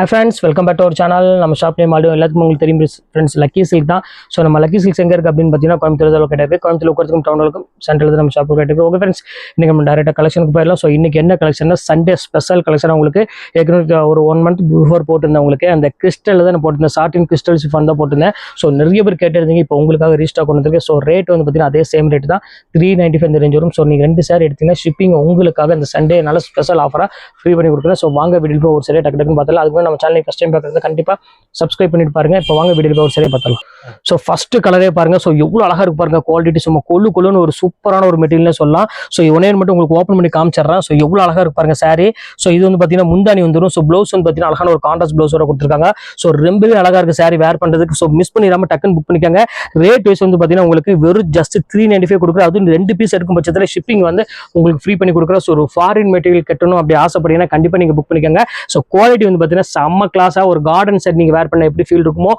Hi friends, welcome back to our channel. நம்ம shop name already எல்லாத்துக்கும் உங்களுக்கு தெரியும் ஃப்ரெண்ட்ஸ், லக்கி சில்க் தான். ஸோ நம்ம லக்கி சில்க்ஸ் எங்கே இருக்குது அப்படின்னு பார்த்தீங்கன்னா கோயம்புத்தூர் லொக்கேட் இருக்குது. கோயம்புத்தூர் உட்காந்துக்கும் டவுனுக்கும் சென்ட்ரல் நம்ம ஷாப் லொக்கேட் இருக்குது. ஓகே ஃப்ரெண்ட்ஸ், இன்றைக்கி நம்ம டேரெக்டாக கலெக்ஷனுக்கு போயிடலாம். ஸோ இன்றைக்கி என்ன கலெக்ஷன்னா சண்டே ஸ்பெஷல் கலெக்ஷன். உங்களுக்கு ஏற்கனவே ஒரு 1 month பிஃபோர் போட்டிருந்தேன். உங்களுக்கு அந்த கிறிஸ்டல் தான் போட்டிருந்தேன், சாட்டின் கிறிஸ்டல் சிஃபான் தான் போட்டிருந்தேன். ஸோ நிறைய பேர் கேட்டிருந்தீங்க, இப்போ உங்களுக்காக ரீஸ்டாக் கொண்டு வந்திருக்கு. ஸோ ரேட் வந்து பார்த்தீங்கன்னா அதே சேம் ரேட் தான், 395 இந்த ரேஞ்ச் வரும். ஸோ நீங்கள் 2 சேர் எடுத்தீங்கன்னா ஷிப்பிங் உங்களுக்காக இந்த சண்டே நல்ல ஸ்பெஷல் ஆஃபராக ஃப்ரீ பண்ணி கொடுக்குறேன். ஸோ வாங்க வீடியோ ஒரு சரியாக டக்கு டக்குன்னு பார்த்தலாம். அதுக்கு நம்ம சேனல் ஃபஸ்ட் டைம் கண்டிப்பா சப்ஸ்கிரைப் பண்ணிட்டு பாருங்க. இப்போ வாங்க வீடியோல ஒரு சரியா பார்த்தலாம். ஸோ ஃபர்ஸ்ட் கலரே பாருங்க. ஸோ எவ்வளவு அழகா இருக்கு பாருங்க, குவாலிட்டி சும்மா கொள்ளுன்னு ஒரு சூப்பரான ஒரு மெட்டீரியல் சொல்லலாம். ஸோ ஒன்னே மட்டும் உங்களுக்கு ஓப்பன் பண்ணி காமிச்சிடுறேன். ஸோ எவ்வளவு அழகா இருக்கு பாருங்க சாரி. ஸோ இது வந்து பாத்தீங்கன்னா முந்தானி வந்துடும். ஸோ ப்ளவுஸ் வந்து பாத்தீங்கன்னா அழகான ஒரு கான்ட்ராஸ்ட் ப்ளவுஸோட கொடுத்துருக்காங்க. ஸோ ரொம்பவே அழகா இருக்கு சாரி வேர் பண்றதுக்கு. ஸோ மிஸ் பண்ணிடாம டக்குன்னு புக் பண்ணிக்கோங்க. ரேட் வைஸ் வந்து பாத்தீங்கன்னா உங்களுக்கு வெறும் ஜஸ்ட் 395 கொடுக்குறோம். அதுவும் 2 பீஸ் எடுக்கும் பட்சத்தில் ஷிப்பிங் வந்து உங்களுக்கு ஃப்ரீ பண்ணி கொடுக்குறோம். ஸோ ஒரு ஃபாரின் மெட்டீரியல் கட்டணும் அப்படி ஆசைப்பட்டீங்கன்னா கண்டிப்பா நீங்க புக் பண்ணிக்கோங்க. ஸோ குவாலிட்டி வந்து பாத்தீங்கன்னா செம்ம கிளாஸா ஒரு கார்டன் செட் நீங்க வேர் பண்ண எப்படி ஃபீல் இருக்குமோ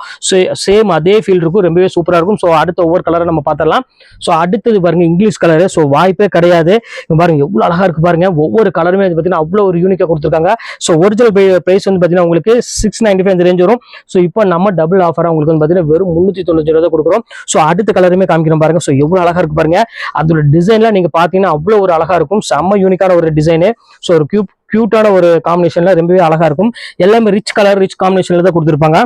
சேம் அதே ஃபீல் இருக்கும். ரொம்பவே சூப்பரா இருக்கும். ஸோ அடுத்த ஒவ்வொரு கலரை நம்ம பார்த்தலாம். ஸோ அடுத்தது பாருங்க இங்கிலீஷ் கலரு. ஸோ வாய்ப்பே கிடையாது. பாருங்க எவ்வளவு அழகா இருக்கு பாருங்க. ஒவ்வொரு கலருமே பார்த்தீங்கன்னா அவ்வளோ ஒரு யூனிக்கா கொடுத்துருக்காங்க. ஸோ ஒரிஜினல் பிரைஸ் வந்து பார்த்தீங்கன்னா உங்களுக்கு 695 இந்த ரேஞ்ச் வரும். ஸோ இப்போ நம்ம டபுள் ஆஃபரா உங்களுக்கு வந்து பார்த்தீங்கன்னா வெறும் 390 தான் கொடுக்குறோம். ஸோ அடுத்த கலருமே காமிக்கிறோம் பாருங்க. ஸோ எவ்வளவு அழகா இருக்கு பாருங்க. அதோட டிசைன்லாம் நீங்க பாத்தீங்கன்னா அவ்வளோ ஒரு அழகா இருக்கும். செம்ம யூனிக்கான ஒரு டிசைனு. ஸோ ஒரு கியூட்டான ஒரு காம்பினேஷன்ல ரொம்பவே அழகா இருக்கும். எல்லாமே ரிச் கலர் ரிச் காம்பினேஷன்ல தான் கொடுத்துருப்பாங்க.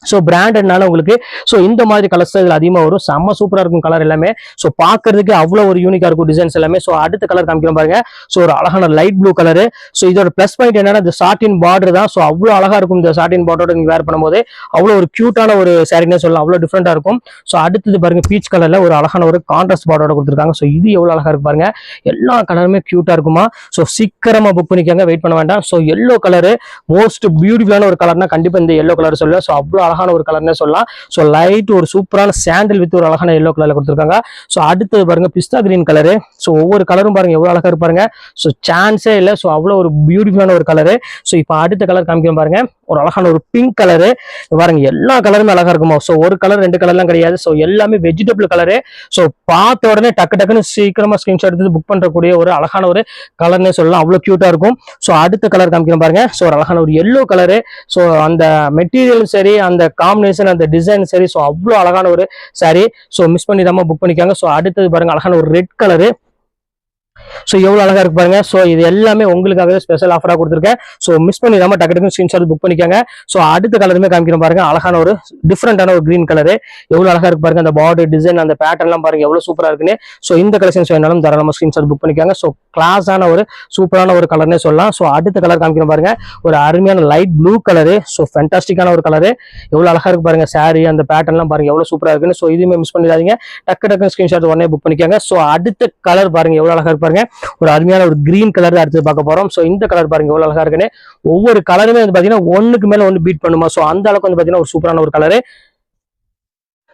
ஸோ பிராண்டட்னால உங்களுக்கு ஸோ இந்த மாதிரி கலர்ஸ் இதில் அதிகமாக வரும். செம்ம சூப்பராக இருக்கும் கலர் எல்லாமே. ஸோ பார்க்கறதுக்கு அவ்வளோ ஒரு யூனிக்காக இருக்கும் டிசைன்ஸ் எல்லாமே. ஸோ அடுத்த கலர் காமிக்கிறோம் பாருங்க. ஸோ ஒரு அழகான லைட் ப்ளூ கலரு. ஸோ இதோட ப்ளஸ் பாயிண்ட் என்னன்னா இந்த சாட்டின் பார்டர் தான். ஸோ அவ்வளோ அழகா இருக்கும் இந்த சாட்டின் பார்டரோட நீங்கள் வேர் பண்ணும்போது அவ்வளோ ஒரு கியூட்டான ஒரு சாரினே சொல்லலாம். அவ்வளோ டிஃப்ரெண்டாக இருக்கும். ஸோ அடுத்தது பாருங்க பீச் கலர்ல ஒரு அழகான ஒரு கான்ட்ராஸ்ட் பார்டரோட கொடுத்துருக்காங்க. ஸோ இது எவ்வளோ அழகா இருக்கு பாருங்க. எல்லா கலருமே கியூட்டா இருக்குமா. ஸோ சீக்கிரமா புக் பண்ணிக்கோங்க, வெயிட் பண்ண வேண்டாம். ஸோ எல்லோ கலரு மோஸ்ட் பியூட்டிஃபுல்லான ஒரு கலர்னா கண்டிப்பா இந்த எல்லோ கலர் சொல்லுவேன். ஸோ அவ்வளோ அழகான ஒரு கலர்னே சொல்லலாம். சோ லைட் ஒரு சூப்பரான சாண்டல் வித் ஒரு அழகான எல்லோ கலர்ல கொடுத்திருக்காங்க. சோ அடுத்து பாருங்க பிஸ்தா கிரீன் கலரு. சோ ஒவ்வொரு கலரும் பாருங்க எவ்வளவு அழகா இருக்கு பாருங்க. சோ சான்ஸே இல்ல. சோ அவ்வளவு ஒரு பியூட்டிஃபுல்லான ஒரு கலரு. சோ இப்போ அடுத்த கலர் காமிக்கிறேன் பாருங்க. ஒரு அழகான ஒரு பிங்க் கலரு. பாருங்க எல்லா கலருமே அழகா இருக்குமா. சோ ஒரு கலர் 2 கலர்லாம் கிடையாது. சோ எல்லாமே வெஜிடபிள் கலரு. சோ பார்த்த உடனே டக்கு டக்குன்னு சீக்கிரமா ஸ்கிரீன்ஷாட் எடுத்து புக் பண்றக்கூடிய ஒரு அழகான ஒரு கலர்னே சொல்லலாம். அவ்வளவு கியூட்டா இருக்கும். சோ அடுத்த கலர் காமிக்கிறேன் பாருங்க. சோ ஒரு அழகான ஒரு எல்லோ கலரு. சோ அந்த மெட்டீரியல் சரி, அந்த காம்பினேஷன், அந்த டிசைன் சரி, ஸோ அவ்வளோ அழகான ஒரு சாரி. ஸோ மிஸ் பண்ணிடாம புக் பண்ணிக்காங்க. ஸோ அடுத்தது பாருங்க அழகான ஒரு ரெட் கலரு. ஸோ எவ்வளவு அழகா இருக்கு பாருங்க. ஸோ இது எல்லாமே உங்களுக்காகவே ஸ்பெஷல் ஆஃபரா கொடுத்துருக்கேன். ஸோ மிஸ் பண்ணிடாம டக்கு டக்கு ஸ்கிரீன்ஷாட் புக் பண்ணிக்காங்க. ஸோ அடுத்த கலருமே காமிக்கிறோம் பாருங்க. அழகான ஒரு டிஃப்ரெண்டான ஒரு கிரீன் கலரு. எவ்வளவு அழகா இருக்கு பாருங்க. அந்த பார்டர் டிசைன், அந்த பேட்டர்ன்லாம் பாருங்க எவ்வளவு சூப்பரா இருக்குன்னு. ஸோ இந்த கலெக்ஷன்ஸ் வேணாலும் தாராளமா ஸ்கிரீன்ஷாட் புக் பண்ணிக்காங்க. ஸோ கிளாஸான ஒரு சூப்பரான ஒரு கலர்னே சொல்லலாம். ஸோ அடுத்த கலர் காமிக்கிறோம் பாருங்க. ஒரு அருமையான லைட் ப்ளூ கலரு. ஸோ ஃபேண்டாஸ்டிக்கான ஒரு கலரு. எவ்வளவு அழகா இருக்கு பாருங்க. சாரி அந்த பேட்டர்ன்லாம் பாருங்க எவ்வளவு சூப்பரா இருக்குன்னு. ஸோ இதுவுமே மிஸ் பண்ணிடாதீங்க. டக்கு டக்கு ஸ்கிரீன்ஷாட் உடனே புக் பண்ணிக்காங்க. ஸோ அடுத்த கலர் பாருங்க எவ்வளவு அழகா இருக்கு பாருங்க. ஒரு அருமையான ஒரு கிரீன் கலர் அடுத்து பார்க்க போறோம். சோ இந்த கலர் பாருங்க எவ்வளவு அழகா இருக்குன்னு. ஒவ்வொரு கலருமே வந்து பாத்தீங்கன்னா ஒண்ணுக்கு மேல ஒன்னு பீட் பண்ணுமா. சோ அந்த அளவுக்கு வந்து பாத்தீங்கன்னா ஒரு சூப்பரான ஒரு கலரு.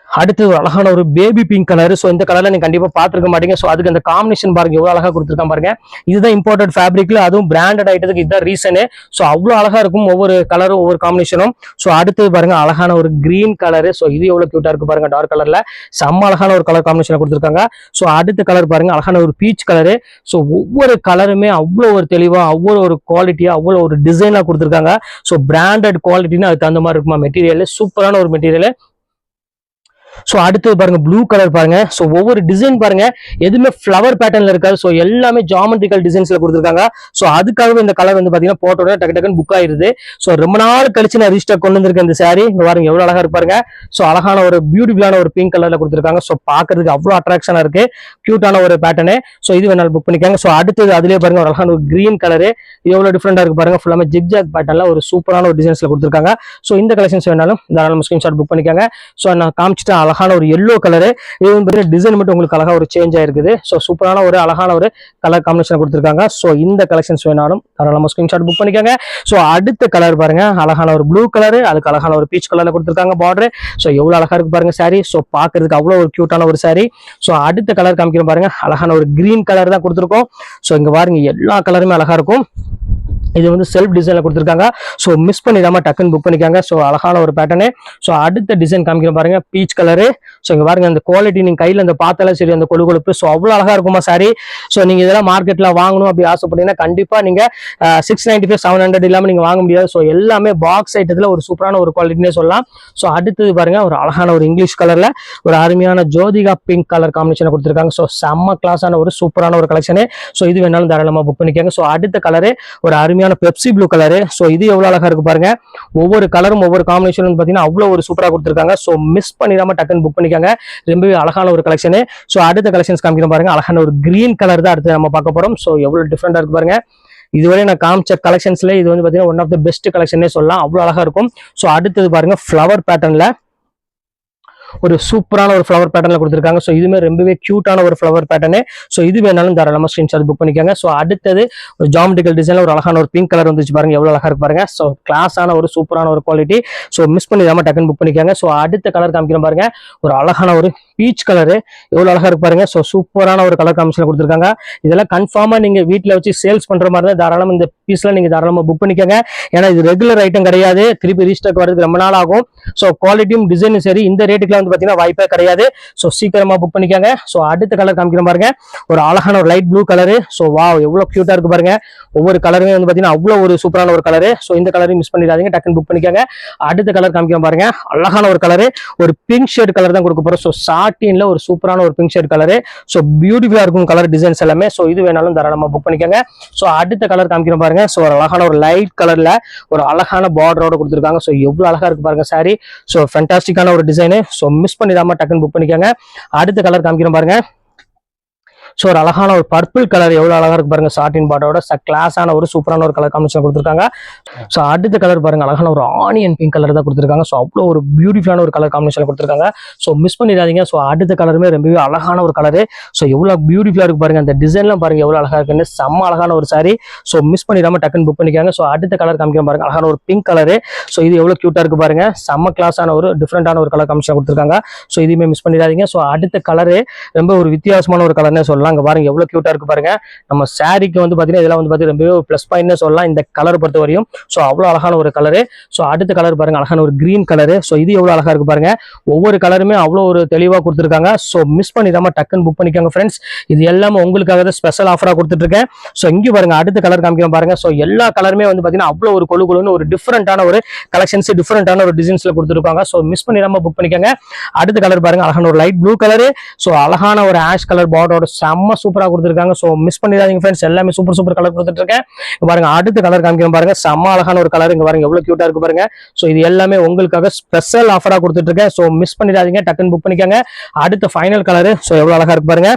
அடுத்து ஒரு அழகான ஒரு பேபி பிங்க் கலர். ஸோ இந்த கலர்ல நீங்க கண்டிப்பா பாத்துருக்க மாட்டீங்க. ஸோ அதுக்கு அந்த காம்பினேஷன் பாருங்க எவ்வளவு அழகா கொடுத்துருக்கான் பாருங்க. இதுதான் இம்போர்ட்டட் ஃபேப்ரிக்ல, அதுவும் பிராண்டட் ஐட்டத்துக்கு இதுதான் ரீசனு. ஸோ அவ்வளவு அழகா இருக்கும் ஒவ்வொரு கலரும் ஒவ்வொரு காம்பினேஷனும். ஸோ அடுத்து பாருங்க அழகான ஒரு கிரீன் கலரு. ஸோ இது எவ்வளவு கியூட்டா இருக்கு பாருங்க. டார்க் கலர்ல செம்ம அழகான ஒரு கலர் காம்பினேஷன் கொடுத்துருக்காங்க. ஸோ அடுத்த கலர் பாருங்க அழகான ஒரு பீச் கலரு. ஸோ ஒவ்வொரு கலருமே அவ்வளோ ஒரு தெளிவா, அவ்வளோ ஒரு குவாலிட்டியா, அவ்வளோ ஒரு டிசைனா கொடுத்துருக்காங்க. ஸோ பிராண்டட் குவாலிட்டின்னு அதுக்கு தகுந்த மாதிரி இருக்குமா மெட்டீரியல். சூப்பரான ஒரு மெட்டீரியல். ஸோ அடுத்து பாருங்க ப்ளூ கலர் பாருங்க. ஸோ ஒவ்வொரு டிசைன் பாருங்க எதுவுமே ஃபிளவர் பேட்டர்ன்ல இருக்காது. ஸோ எல்லாமே ஜாமெட்ரிக்கல் டிசைன்ஸ்ல கொடுத்துருக்காங்க. ஸோ அதுக்காகவே இந்த கலர் வந்து பாத்தீங்கன்னா போட்டோட டக்கு டக்குன்னு புக் ஆயிருது. ஸோ ரொம்ப நாள் கழிச்சு நான் ரீஸ்டாக் கொண்டு வந்திருக்கேன் இந்த சாரி. இங்க பாருங்க எவ்வளவு அழகா இருப்பாருங்க. ஸோ அழகான ஒரு பியூட்டிஃபுல்லான ஒரு பிங்க் கலர்ல கொடுத்துருக்காங்க. ஸோ பாக்குறதுக்கு அவ்வளவு அட்ராக்ஷனா இருக்கு. கியூட்டான ஒரு பேட்டர்னு. ஸோ இது வேணாலும் புக் பண்ணிக்காங்க. ஸோ அடுத்தது அதுலயே பாருங்க ஒரு அழகான ஒரு கிரீன் கலரு. எவ்வளவு டிஃப்ரெண்டா இருக்கு பாருங்க. ஃபுல்லாமே ஜிக்ஜாக் பேட்டர்ன்ல ஒரு சூப்பரான ஒரு டிசைன்ஸ்ல கொடுத்துருக்காங்க. ஸோ இந்த கலெக்ஷன்ஸ் வேணாலும் தாராளமா ஸ்கிரீன்ஷாட் புக் பண்ணிக்காங்க. ஸோ நான் காமிச்சிட்டு அழகான ஒரு எல்லோ கலரு. இது வந்து டிசைன் மட்டும் உங்களுக்கு அழகா ஒரு சேஞ்ச் ஆயிருக்குது. ஸோ சூப்பரான ஒரு அழகான ஒரு கலர் காம்பினேஷன் கொடுத்துருக்காங்க. ஸோ இந்த கலெக்ஷன்ஸ் வேணாலும் தாராளமா ஸ்கிரீன்ஷாட் புக் பண்ணிக்காங்க. ஸோ அடுத்த கலர் பாருங்க அழகான ஒரு ப்ளூ கலரு. அதுக்கு அழகான ஒரு பீச் கலர்ல கொடுத்துருக்காங்க பார்டர். ஸோ எவ்வளவு அழகா இருக்கு பாருங்க சாரி. ஸோ பாக்குறதுக்கு அவ்வளவு ஒரு கியூட்டான ஒரு சாரி. ஸோ அடுத்த கலர் காமிக்கிறோம் பாருங்க. அழகான ஒரு கிரீன் கலர் தான் கொடுத்துருக்கோம். ஸோ இங்க பாருங்க எல்லா கலருமே அழகா இருக்கும். இது வந்து செல்ஃப் டிசைன்ல கொடுத்துருக்காங்க. ஸோ மிஸ் பண்ணிடாம டக்குன்னு புக் பண்ணிக்காங்க. ஸோ அழகான ஒரு பேட்டர்னு. ஸோ அடுத்த டிசைன் காமிக்கிற பாருங்க, பீச் கலரு. ஸோ இங்க பாருங்க அந்த குவாலிட்டி நீங்க கையில அந்த பார்த்தாலே சரி, அந்த கொழுகொழுப்பு. ஸோ அவ்வளோ அழகா இருக்குமா சாரி. ஸோ நீங்க இதெல்லாம் மார்க்கெட்ல வாங்கணும் அப்படி ஆசைப்பட்டீங்கன்னா கண்டிப்பா நீங்க 695 700 இல்லாம நீங்க வாங்க முடியாது. ஸோ எல்லாமே பாக்ஸ் ஐட்டத்துல ஒரு சூப்பரான ஒரு குவாலிட்டினே சொல்லலாம். ஸோ அடுத்தது பாருங்க, ஒரு அழகான ஒரு இங்கிலீஷ் கலர்ல ஒரு அருமையான ஜோதிகா பிங்க் கலர் காம்பினேஷன் கொடுத்துருக்காங்க. ஸோ செம்ம கிளாஸான ஒரு சூப்பரான ஒரு கலெக்ஷனு. ஸோ இது வேணாலும் தாராளமா புக் பண்ணிக்கோங்க. ஸோ அடுத்த கலரு ஒரு அருமையான பெப்சி ப்ளூ கலரு. ஸோ இது எவ்வளவு அழகா இருக்கு பாருங்க. ஒவ்வொரு கலரும் ஒவ்வொரு காம்பினேஷன் பாத்தீங்கன்னா அவ்வளவு ஒரு சூப்பரா கொடுத்துருக்காங்க. ஸோ மிஸ் பண்ணிடாம டக்குன்னு புக் பண்ணிக்காங்க. ரொம்பவே அழகான ஒரு கலெக்ஷன். ஸோ அடுத்த கலெக்ஷன்ஸ் காமிக்கிறோம் பாருங்க. அழகான ஒரு கிரீன் கலர் தான் அடுத்து நம்ம பார்க்க போறோம். ஸோ எவ்வளவு டிஃப்ரெண்டா இருக்கு பாருங்க. இதுவரை நான் காமிச்ச கலெக்ஷன்ஸ்ல இது வந்து பாத்தீங்கன்னா ஒன் ஆஃப் த பெஸ்ட் கலெக்ஷனே சொல்லலாம். அவ்வளவு அழகா இருக்கும். ஸோ அடுத்தது பாருங்க, ஃபிளவர் பேட்டர்ன்ல ஒரு சூப்பரான ஒரு ஃபிளவர் பேட்டர்ல கொடுத்துருக்காங்க. ஸோ இதுமே ரொம்பவே கியூட்டான ஒரு ஃபிளவர் பேட்டர்னு. ஸோ இது வேணாலும் தாராளமா ஸ்கிரீன்ஷாட் புக் பண்ணிக்கோங்க. ஸோ அடுத்தது ஒரு ஜாமெட்ரிக்கல் டிசைன்ல ஒரு அழகான ஒரு பிங்க் கலர் வந்துச்சு பாருங்க, எவ்வளவு அழகா இருக்கு பாருங்க. ஸோ கிளாஸான ஒரு சூப்பரான ஒரு குவாலிட்டி. ஸோ மிஸ் பண்ணிடாம டக்குன்னு புக் பண்ணிக்கோங்க. ஸோ அடுத்த கலர் காமிக்கிறேன் பாருங்க, ஒரு அழகான ஒரு பீச் கலரு. எவ்வளவு அழகா இருக்கு பாருங்க. ஸோ சூப்பரான ஒரு கலர் காம்பினேஷன் கொடுத்துருக்காங்க. இதெல்லாம் கன்ஃபார்மா நீங்க வீட்டுல வச்சு சேல்ஸ் பண்ற மாதிரி தான் தாராளமா இந்த பீஸ்ல நீங்க தாராளமா புக் பண்ணிக்கோங்க. ஏன்னா இது ரெகுலர் ஐட்டம் கிடையாது, திருப்பி ரீஸ்டாக் வரதுக்கு ரொம்ப நாள் ஆகும். ஸோ குவாலிட்டியும் டிசைனும் சரி, இந்த ரேட்டுக்குலாம் வந்து பாத்தீங்கன்னா வாய்ப்பே கிடையாது. ஸோ சீக்கிரமா புக் பண்ணிக்கோங்க. ஸோ அடுத்த கலர் காமிக்கிறேன் பாருங்க, ஒரு அழகான ஒரு light blue colour. So wow, எவ்வளவு கியூட்டா இருக்கு பாருங்க. ஒவ்வொரு கலருமே வந்து பாத்தீங்கன்னா அவ்வளவு ஒரு சூப்பரான ஒரு கலரு. ஸோ இந்த கலரையும் மிஸ் பண்ணிடாதீங்க, டக்குன்னு புக் பண்ணிக்கோங்க. அடுத்த கலர் காமிக்கிறேன் பாருங்க, அழகான ஒரு கலரு. ஒரு பிங்க் ஷேட் கலர் தான் கொடுக்க போறோம். ஸோ சாட்டின்ல ஒரு சூப்பரான ஒரு பிங்க் ஷேட் கலரு. ஸோ பியூட்டிஃபுல்லா இருக்கும் கலர் டிசைன்ஸ் எல்லாமே. ஸோ இது வேணாலும் தாராளமா புக் பண்ணிக்கோங்க. ஸோ அடுத்த கலர் காமிக்கிறேன் பாருங்க. ஸோ ஒரு அழகான ஒரு லைட் கலர்ல ஒரு அழகான பார்டரோட கொடுத்துருக்காங்க. ஸோ எவ்வளவு அழகா இருக்கு பாருங்க சாரி. ஸோ ஃபேண்டாஸ்டிக்கான ஒரு டிசைனு. ஸோ மிஸ் பண்ணிடாம டக்குன்னு புக் பண்ணிக்கோங்க. அடுத்த கலர் காமிக்கிறேன் பாருங்க. ஸோ ஒரு அழகான ஒரு பர்பிள் கலர், எவ்வளவு அழகா இருக்கு பாருங்க. சாட்டின் பாட்டோட கிளாஸான ஒரு சூப்பரான ஒரு கலர் காம்பினேஷன் கொடுத்துருக்காங்க. ஸோ அடுத்த கலர் பாருங்க, அழகான ஒரு ஆனியன் பிங்க் கலர் தான் கொடுத்துருக்காங்க. ஸோ அவ்வளோ ஒரு பியூட்டிஃபுல்லான ஒரு கலர் காம்பினேஷன் கொடுத்துருக்காங்க. ஸோ மிஸ் பண்ணிடாதீங்க. ஸோ அடுத்த கலருமே ரொம்பவே அழகான ஒரு கலரு. ஸோ எவ்வளவு பியூட்டிஃபுல்லா இருக்கு பாருங்க. அந்த டிசைன்லாம் பாருங்க எவ்வளவு அழகா இருக்குன்னு, செம்ம அழகான ஒரு சாரி. ஸோ மிஸ் பண்ணிடாம டக்குன்னு புக் பண்ணிக்காங்க. ஸோ அடுத்த கலர் காமிக்கிறேன் பாருங்க, அழகான ஒரு பிங்க் கலரு. ஸோ இது எவ்வளவு கியூட்டா இருக்கு பாருங்க. செம்ம கிளாஸான ஒரு டிஃப்ரெண்டான ஒரு கலர் காம்பினேஷன் கொடுத்துருக்காங்க. ஸோ இதுவுமே மிஸ் பண்ணிடாதீங்க. ஸோ அடுத்த கலரு ரொம்ப ஒரு வித்தியாசமான ஒரு கலர்னே சொல்லலாம். அங்க பாருங்க எவ்வளவு கியூட்டா இருக்கு பாருங்க. நம்ம சாரிக்கு வந்து பாத்தீங்கன்னா இதெல்லாம் வந்து பாத்தீங்கன்னா ரொம்பவே பிளஸ் பாயிண்ட்னே சொல்லலாம் இந்த கலர் பொறுத்த வரையும். ஸோ அவ்வளவு அழகான ஒரு கலரு. ஸோ அடுத்த கலர் பாருங்க, அழகான ஒரு கிரீன் கலரு. ஸோ இது எவ்வளவு அழகா இருக்கு பாருங்க. ஒவ்வொரு கலருமே அவ்வளோ ஒரு தெளிவா கொடுத்துருக்காங்க. ஸோ மிஸ் பண்ணிடாம டக்குன்னு புக் பண்ணிக்கோங்க ஃப்ரெண்ட்ஸ். இது எல்லாமே உங்களுக்காக தான் ஸ்பெஷல் ஆஃபரா கொடுத்துட்டு இருக்கேன். ஸோ இங்க பாருங்க அடுத்த கலர் காமிக்கிறோம் பாருங்க. ஸோ எல்லா கலருமே வந்து பாத்தீங்கன்னா அவ்வளோ ஒரு கொழுன்னு ஒரு டிஃப்ரெண்டான ஒரு கலெக்ஷன்ஸ், டிஃப்ரெண்டான ஒரு டிசைன்ஸ்ல கொடுத்துருக்காங்க. ஸோ மிஸ் பண்ணிடாம புக் பண்ணிக்கோங்க. அடுத்த கலர் பாருங்க, அழகான ஒரு லைட் ப்ளூ கலரு. ஸோ அழகான ஒரு ஆஷ் கலர் பார்டரோட செம்ம சூப்பரா கொடுத்துருக்காங்க. ஸோ மிஸ் பண்ணிடாதீங்க ஃப்ரெண்ட்ஸ், எல்லாமே சூப்பர் கலர் கொடுத்துட்டு இருக்கேன். பாருங்க அடுத்த கலர் காமிக்கிறோம் பாருங்க, செம்ம அழகான ஒரு கலர். இங்க பாருங்க எவ்வளவு கியூட்டா இருக்கு பாருங்க. ஸோ இது எல்லாமே உங்களுக்காக ஸ்பெஷல் ஆஃபரா கொடுத்துட்டு இருக்கேன். ஸோ மிஸ் பண்ணிடாதீங்க, டக்குன்னு புக் பண்ணிக்கோங்க. அடுத்த ஃபைனல் கலரு. ஸோ எவ்வளவு அழகா இருக்கு பாருங்க.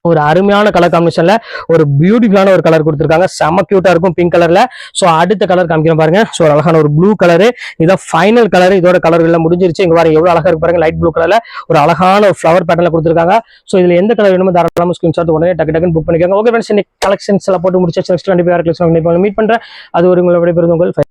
ஒரு அருமையான கலர் காம்பினேஷன்ல ஒரு பியூட்டிஃபுல்லான ஒரு கலர் கொடுத்துருக்காங்க. செம்ம கியூட்டா இருக்கும் பிங்க் கலர்ல. ஸோ அடுத்த கலர் காமிக்கிறேன் பாருங்க. ஸோ அழகான ஒரு ப்ளூ கலரு. இதான் ஃபைனல் கலர். இதோட கலர் எல்லாம் முடிஞ்சிருச்சு. இங்க பாருங்க எவ்வளவு அழகா இருக்கு பாருங்க. லைட் ப்ளூ கலர்ல ஒரு அழகான ஒரு ஃபிளவர் பேட்டர்ல கொடுத்துருக்காங்க. ஸோ இதுல எந்த கலர் வேணுமோ தாராளமா ஸ்கிரீன்ஷாட் உடனே டக்குன்னு புக் பண்ணிக்கோங்க. ஓகே ஃப்ரெண்ட்ஸ், இன்னைக்கு கலெக்ஷன்ஸ் எல்லாம் போட்டு முடிச்சாச்சு. நெக்ஸ்ட் கண்டிப்பா மீட் பண்றேன். அது ஒரு உங்களை விடைபெறும் உங்கள்